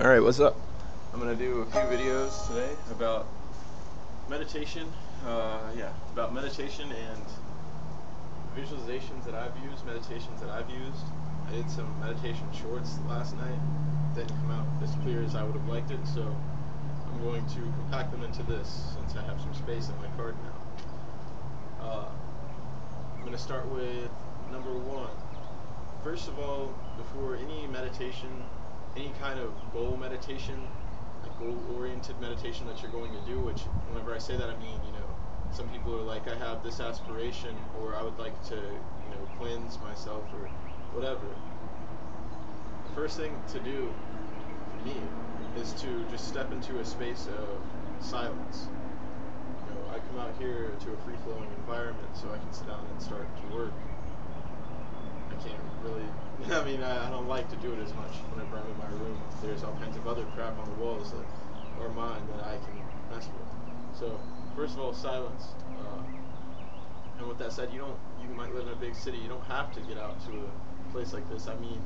Alright, what's up? I'm going to do a few videos today about meditation. About meditation and visualizations that I've used, meditations that I've used. I did some meditation shorts last night. Didn't come out as clear as I would have liked it, so I'm going to compact them into this since I have some space in my card now. I'm going to start with number one. First of all, before any meditation, any kind of goal meditation, like goal-oriented meditation that you're going to do, which whenever I say that I mean, some people are like, I have this aspiration, or I would like to, cleanse myself, or whatever. The first thing to do, for me, is to just step into a space of silence. I come out here to a free-flowing environment so I can sit down and start to work. I can't really, I don't like to do it as much whenever I'm in my room. There's all kinds of other crap on the walls that are mine that I can mess with. So, first of all, silence. And with that said, you might live in a big city. You don't have to get out to a place like this. I mean,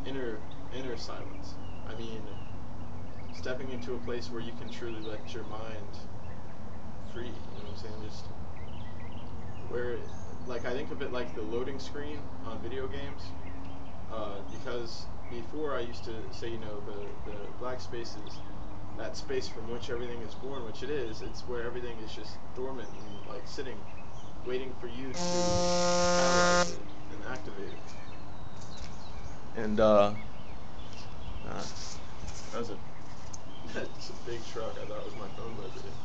inner silence. I mean, stepping into a place where you can truly let your mind free. You know what I'm saying? Just where, like, I think of it like the loading screen on video games. Because before I used to say, the black space is that space from which everything is born, which it is. It's where everything is just dormant and like sitting, waiting for you to catalyze it and activate it. And that was that's a big truck. I thought it was my phone vibrating.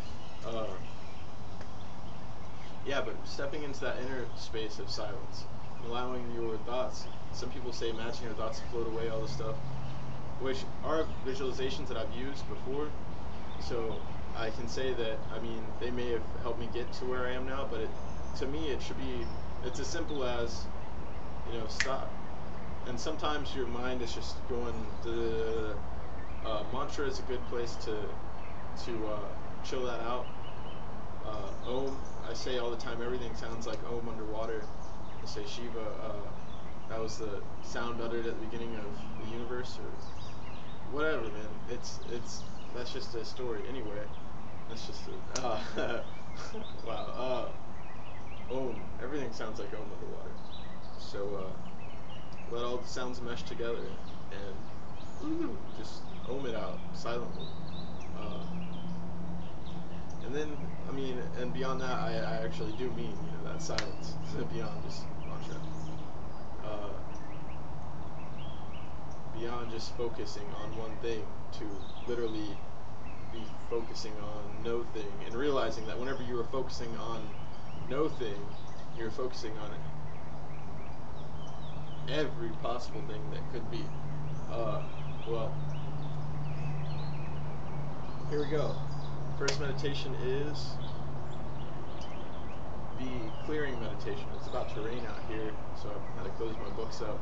But stepping into that inner space of silence, allowing your thoughts. Some people say imagine your thoughts float away, all this stuff, which are visualizations that I've used before. So I can say that, they may have helped me get to where I am now, but to me it's as simple as, stop. And sometimes your mind is just going, mantra is a good place to chill that out. Om, I say all the time, everything sounds like Om underwater. I say Shiva, that was the sound uttered at the beginning of the universe, or whatever, man. That's just a story. Anyway, that's just wow. Om, everything sounds like Om underwater. So let all the sounds mesh together and just Om it out silently. And then, and beyond that, I actually do mean, that silence, beyond just mantra. Beyond just focusing on one thing, to literally be focusing on no thing, and realizing that whenever you are focusing on no thing, you're focusing on every possible thing that could be. Well, here we go. First meditation is the clearing meditation. It's about to rain out here, so I've had to close my books up.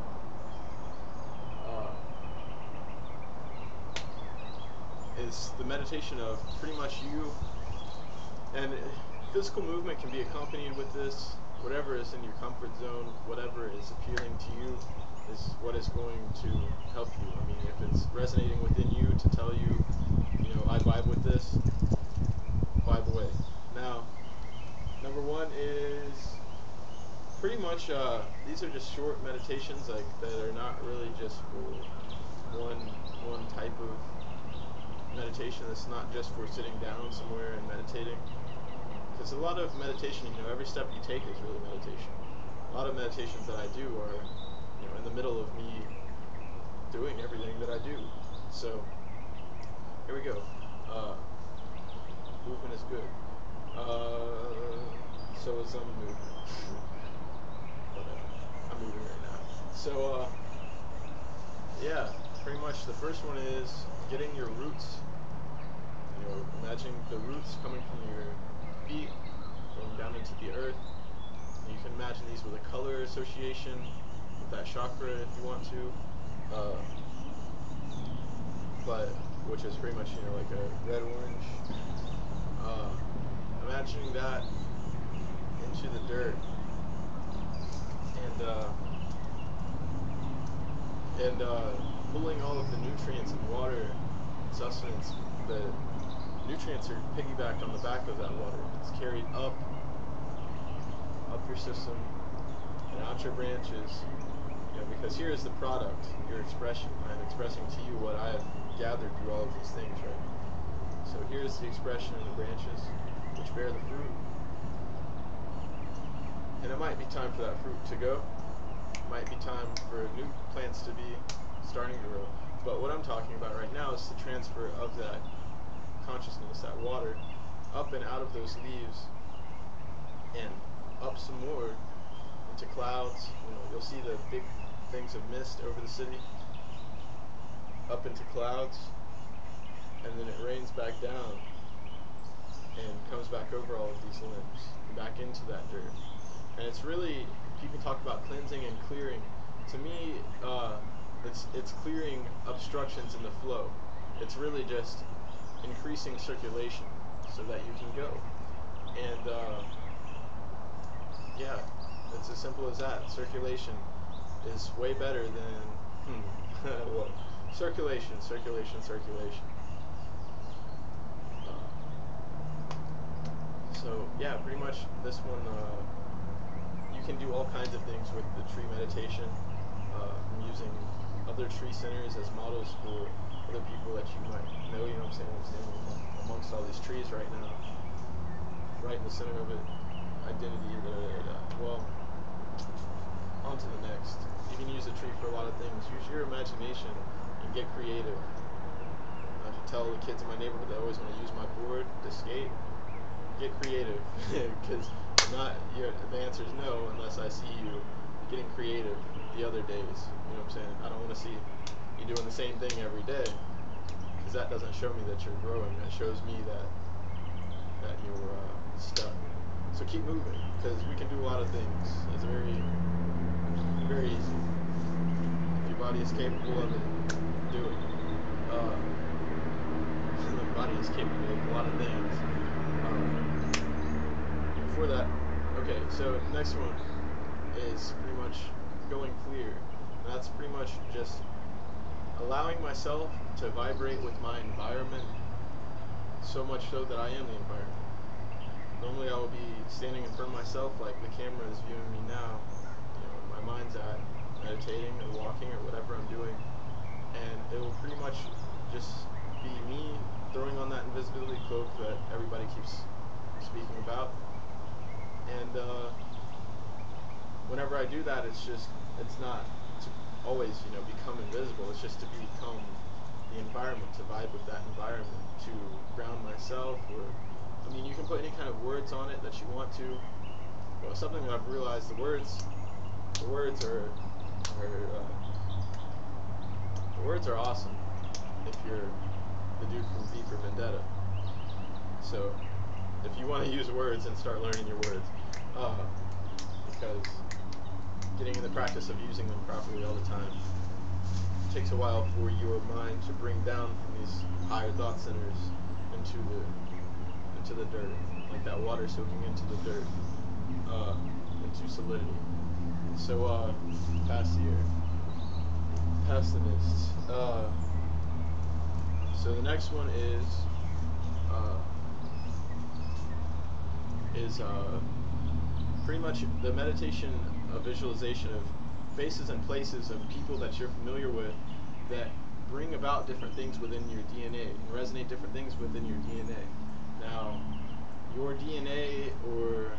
Is the meditation of pretty much you, and physical movement can be accompanied with this. Whatever is in your comfort zone, whatever is appealing to you, is what is going to help you. If it's resonating within you to tell you, I vibe with this, vibe away. Now, number one is pretty much, these are just short meditations, like, that are not really just for one type of meditation. It's not just for sitting down somewhere and meditating. Because a lot of meditation, every step you take is really meditation. A lot of meditations that I do are, in the middle of me doing everything that I do. So, here we go. Movement is good. So is movement. I'm moving right now. So, pretty much the first one is getting your roots. Imagining the roots coming from your feet, going down into the earth. And you can imagine these with a color association with that chakra if you want to. But which is pretty much, like a red-orange. Imagining that into the dirt, and pulling all of the nutrients and water sustenance, the nutrients are piggybacked on the back of that water. It's carried up your system and out your branches, because here is the product, your expression. I'm expressing to you what I have gathered through all of these things, right? So here's the expression in the branches, which bear the fruit. And it might be time for that fruit to go. It might be time for new plants to be starting to grow. But what I'm talking about right now is the transfer of that consciousness, that water, up and out of those leaves, and up some more into clouds. You'll see the big things of mist over the city, up into clouds, and then it rains back down and comes back over all of these limbs, back into that dirt. And it's really, people talk about cleansing and clearing. To me, it's clearing obstructions in the flow. It's really just increasing circulation so that you can go. And yeah, it's as simple as that. Circulation is way better than well, circulation. So yeah, pretty much this one, you can do all kinds of things with the tree meditation. I'm using other tree centers as models for other people that you might know. You know what I'm saying? I'm standing amongst all these trees right now, right in the center of it. Identity, well, on to the next. You can use a tree for a lot of things. Use your imagination and get creative. I should tell the kids in my neighborhood that always want to use my board to skate. Get creative, because the answer is no unless I see you getting creative the other days. You know what I'm saying? I don't want to see you doing the same thing every day, because that doesn't show me that you're growing. That shows me that you're stuck. So keep moving, because we can do a lot of things. It's very, very easy. If your body is capable of it, do it. The body is capable of a lot of things. Before that, okay, so next one is pretty much going clear. And that's pretty much just allowing myself to vibrate with my environment, so much so that I am the environment. Normally I will be standing in front of myself like the camera is viewing me now, my mind's at, meditating or walking or whatever I'm doing, and it will pretty much just be me throwing on that invisibility cloak that everybody keeps speaking about. And whenever I do that, it's not to always, become invisible. It's just to become the environment, to vibe with that environment, to ground myself. Or, you can put any kind of words on it that you want to. Well, something that I've realized, the words are awesome if you're the dude from V for Vendetta. So if you want to use words, and start learning your words, because getting in the practice of using them properly all the time takes a while for your mind to bring down from these higher thought centers into the dirt, like that water soaking into the dirt, into solidity. So past the air, past the mist. So the next one is pretty much the meditation of visualization of faces and places of people that you're familiar with that bring about different things within your DNA and resonate different things within your DNA. Now, your DNA, or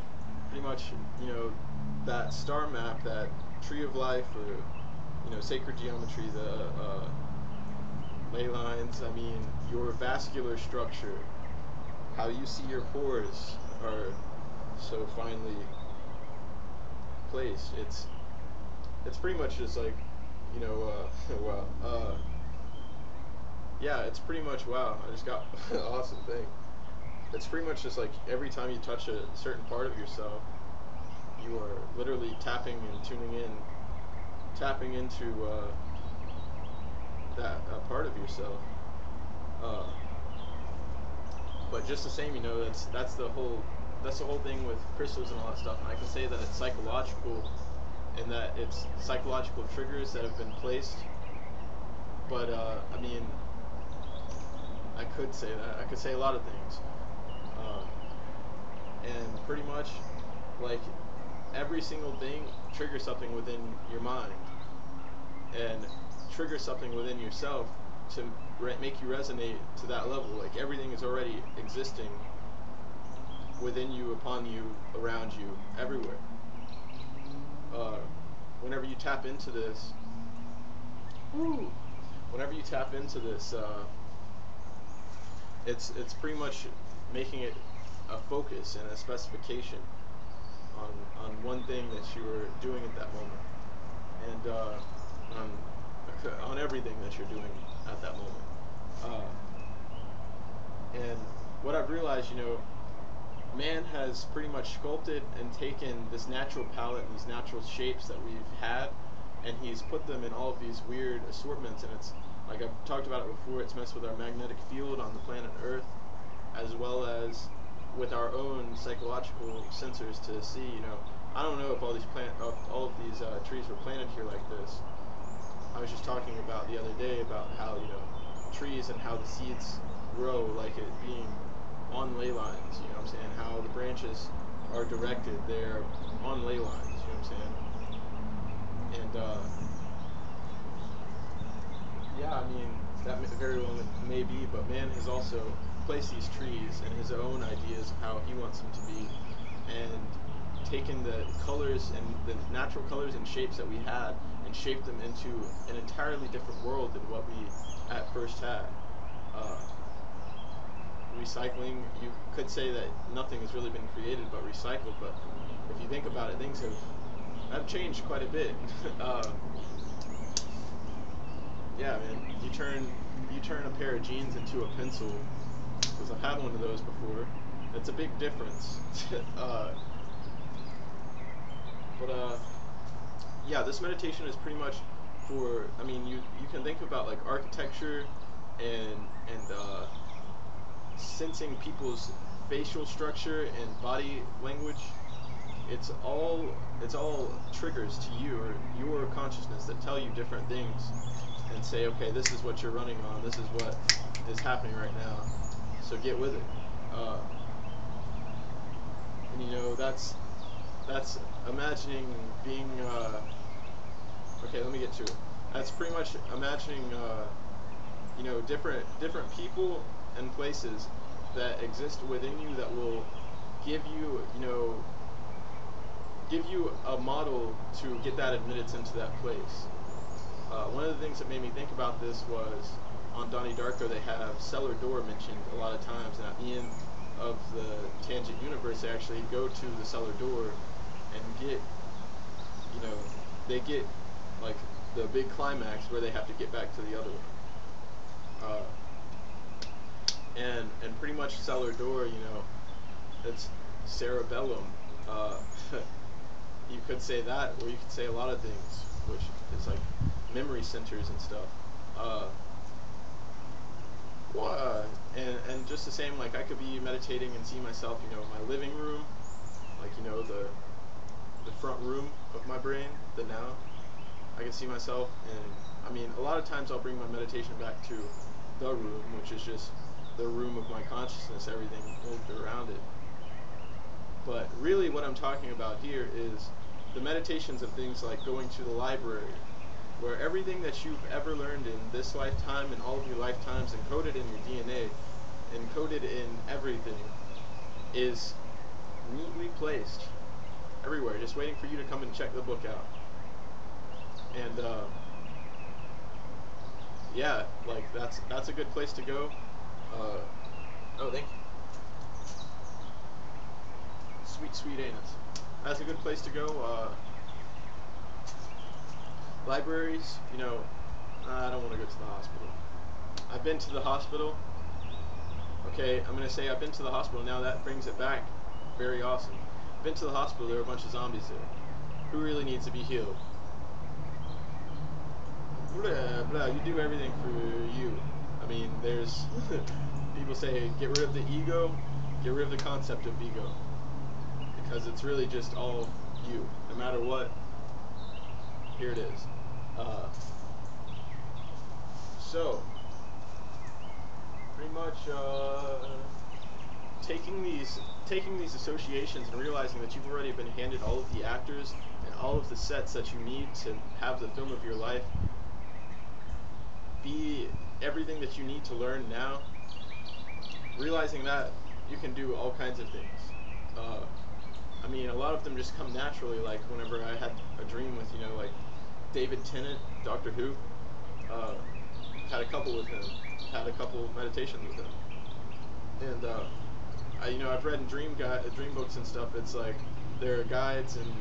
pretty much, that star map, that tree of life, or, sacred geometry, the ley lines, your vascular structure, how you see your pores are so finely placed. It's pretty much just like, wow. Yeah, it's pretty much, wow, I just got an awesome thing. It's pretty much just like every time you touch a certain part of yourself, you are literally tapping and tuning in, tapping into that part of yourself. But just the same, that's the whole thing with crystals and all that stuff. And I can say that it's psychological, and that it's psychological triggers that have been placed. But I could say that. I could say a lot of things. Um, and pretty much, like, every single thing triggers something within your mind and triggers something within yourself to make you resonate to that level. Like, everything is already existing within you, upon you, around you, everywhere. Uh, whenever you tap into this, woo, whenever you tap into this, it's pretty much making it a focus and a specification on one thing that you are doing at that moment, and on everything that you're doing at that moment. And what I've realized, man has pretty much sculpted and taken this natural palette and these natural shapes that we've had, and he's put them in all of these weird assortments. And it's like I've talked about it before, it's messed with our magnetic field on the planet Earth, as well as with our own psychological sensors to see. I don't know if all of these trees were planted here like this. I was just talking about the other day about how trees and how the seeds grow, like it being on ley lines, what I'm saying? How the branches are directed, they're on ley lines, what I'm saying? And, yeah, I mean, that very well may be, but man has also placed these trees and his own ideas of how he wants them to be, and taken the colors and the natural colors and shapes that we had and shaped them into an entirely different world than what we at first had. Recycling, you could say that nothing has really been created but recycled, but if you think about it, things have changed quite a bit. Yeah, man, you turn a pair of jeans into a pencil, because I've had one of those before. It's a big difference. Yeah, this meditation is pretty much for, I mean, you can think about like architecture and sensing people's facial structure and body language. It's all triggers to you or your consciousness that tell you different things and say, okay, this is what you're running on, this is what is happening right now, so get with it. And that's imagining being okay, let me get to it. That's pretty much imagining different people and places that exist within you that will give you a model to get that admittance into that place. One of the things that made me think about this was on Donnie Darko they have cellar door mentioned a lot of times, and at the end of the Tangent universe they actually go to the cellar door and get they get like the big climax where they have to get back to the other one. And pretty much cellar door, it's cerebellum. You could say that, or you could say a lot of things, which is like memory centers and stuff. And just the same, like I could be meditating and see myself, in my living room, like the front room of my brain, the now. I can see myself, and I mean, a lot of times I'll bring my meditation back to the room, which is just the room of my consciousness, everything moved around it. But really what I'm talking about here is the meditations of things like going to the library, where everything that you've ever learned in this lifetime and all of your lifetimes encoded in your DNA, encoded in everything, is neatly placed everywhere, just waiting for you to come and check the book out. And yeah, like that's a good place to go. Oh, thank you. Sweet anus. That's a good place to go. Libraries, I don't want to go to the hospital. I've been to the hospital. Okay, I'm going to say I've been to the hospital. Now that brings it back. Very awesome. Been to the hospital, there were a bunch of zombies there. Who really needs to be healed? Blah, blah, you do everything for you. I mean, there's people say get rid of the ego, get rid of the concept of ego, because it's really just all you. No matter what, here it is. So, pretty much taking these associations and realizing that you've already been handed all of the actors and all of the sets that you need to have the film of your life be everything that you need to learn now. Realizing that you can do all kinds of things. I mean, a lot of them just come naturally. Like whenever I had a dream with, like David Tennant, Doctor Who, had a couple with him, had a couple meditations with him, and I've read in dream books and stuff. It's like there are guides and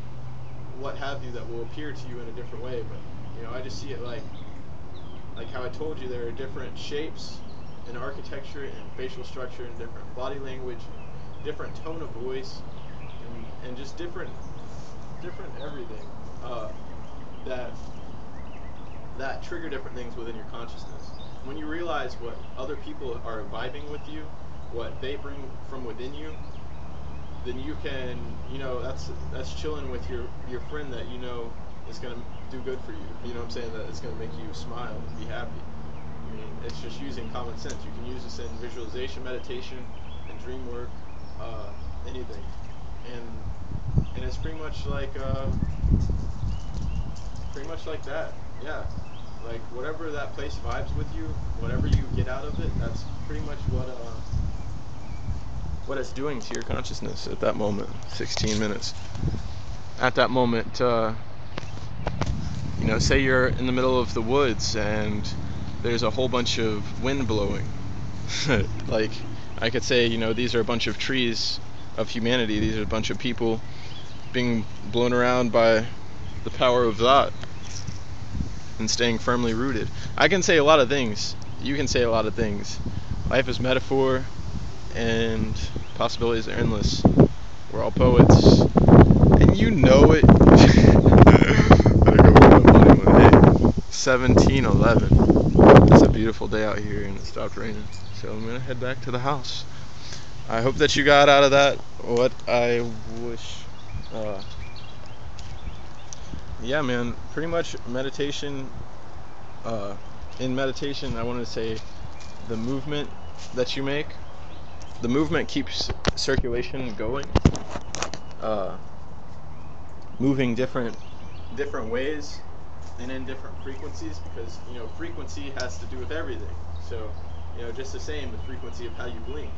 what have you that will appear to you in a different way. But I just see it like how I told you, there are different shapes and architecture and facial structure and different body language, and different tone of voice, and just different everything that trigger different things within your consciousness. When you realize what other people are vibing with you, what they bring from within you, then you can, that's chilling with your friend that is going to do good for you. You know what I'm saying? That it's going to make you smile and be happy. I mean, it's just using common sense. You can use this in visualization, meditation, and dream work, anything. And it's pretty much like that. Yeah. Like whatever that place vibes with you, whatever you get out of it, that's pretty much what it's doing to your consciousness at that moment. 16 minutes. At that moment, say you're in the middle of the woods and there's a whole bunch of wind blowing. Like I could say, these are a bunch of trees of humanity. These are a bunch of people being blown around by the power of that and staying firmly rooted. I can say a lot of things. You can say a lot of things. Life is metaphor and possibilities are endless. We're all poets. And you know it. Better go with my body one. Hey, 17:11. It's a beautiful day out here and it stopped raining. So I'm going to head back to the house. I hope that you got out of that what I wish. Yeah, man, pretty much meditation. In meditation, I want to say the movement that you make, the movement keeps circulation going, moving different ways and in different frequencies, because frequency has to do with everything. So just the same, the frequency of how you blink,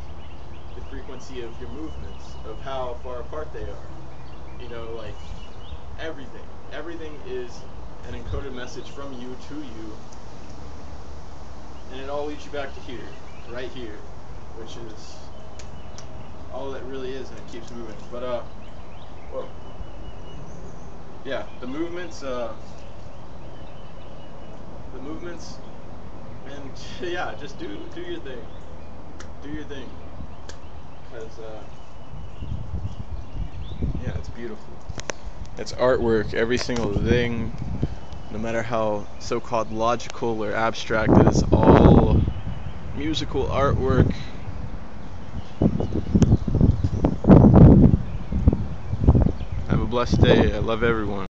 the frequency of your movements, of how far apart they are, like everything is an encoded message from you to you, and it all leads you back to here, right here, which is all that really is, and it keeps moving. But whoa, yeah, the movements, and yeah, just do your thing, because yeah, it's beautiful. It's artwork, every single thing, no matter how so-called logical or abstract, it is all musical artwork. Have a blessed day. I love everyone.